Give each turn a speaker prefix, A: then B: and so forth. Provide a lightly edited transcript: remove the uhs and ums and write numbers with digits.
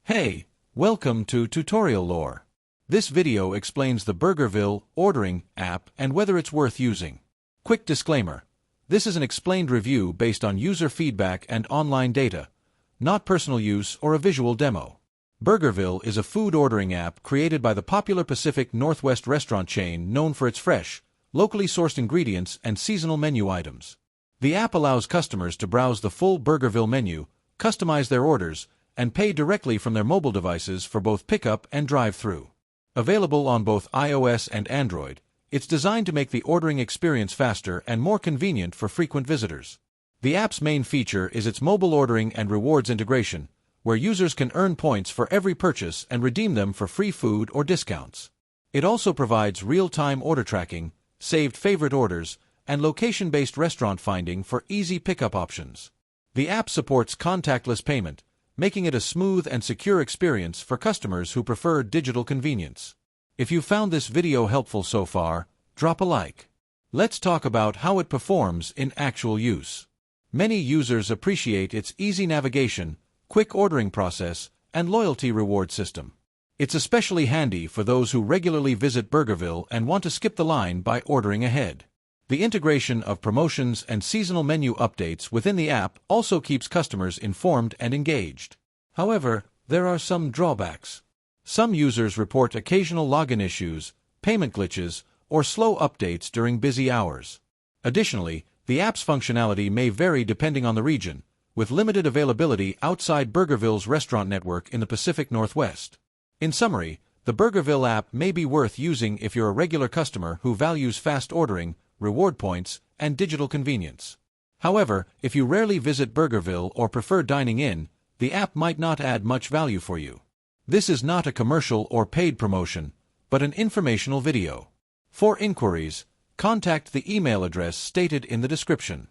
A: Hey, welcome to Tutorial Lore. This video explains the Burgerville ordering app and whether it's worth using. Quick disclaimer. This is an explained review based on user feedback and online data, not personal use or a visual demo. Burgerville is a food ordering app created by the popular Pacific Northwest restaurant chain known for its fresh, locally sourced ingredients and seasonal menu items. The app allows customers to browse the full Burgerville menu, customize their orders, and pay directly from their mobile devices for both pickup and drive-thru. Available on both iOS and Android, it's designed to make the ordering experience faster and more convenient for frequent visitors. The app's main feature is its mobile ordering and rewards integration, where users can earn points for every purchase and redeem them for free food or discounts. It also provides real-time order tracking, saved favorite orders, and location-based restaurant finding for easy pickup options. The app supports contactless payment, making it a smooth and secure experience for customers who prefer digital convenience. If you found this video helpful so far, drop a like. Let's talk about how it performs in actual use. Many users appreciate its easy navigation, quick ordering process, and loyalty reward system. It's especially handy for those who regularly visit Burgerville and want to skip the line by ordering ahead. The integration of promotions and seasonal menu updates within the app also keeps customers informed and engaged. However, there are some drawbacks. Some users report occasional login issues, payment glitches, or slow updates during busy hours. Additionally, the app's functionality may vary depending on the region, with limited availability outside Burgerville's restaurant network in the Pacific Northwest. In summary, the Burgerville app may be worth using if you're a regular customer who values fast ordering, reward points, and digital convenience. However, if you rarely visit Burgerville or prefer dining in, the app might not add much value for you. This is not a commercial or paid promotion, but an informational video. For inquiries, contact the email address stated in the description.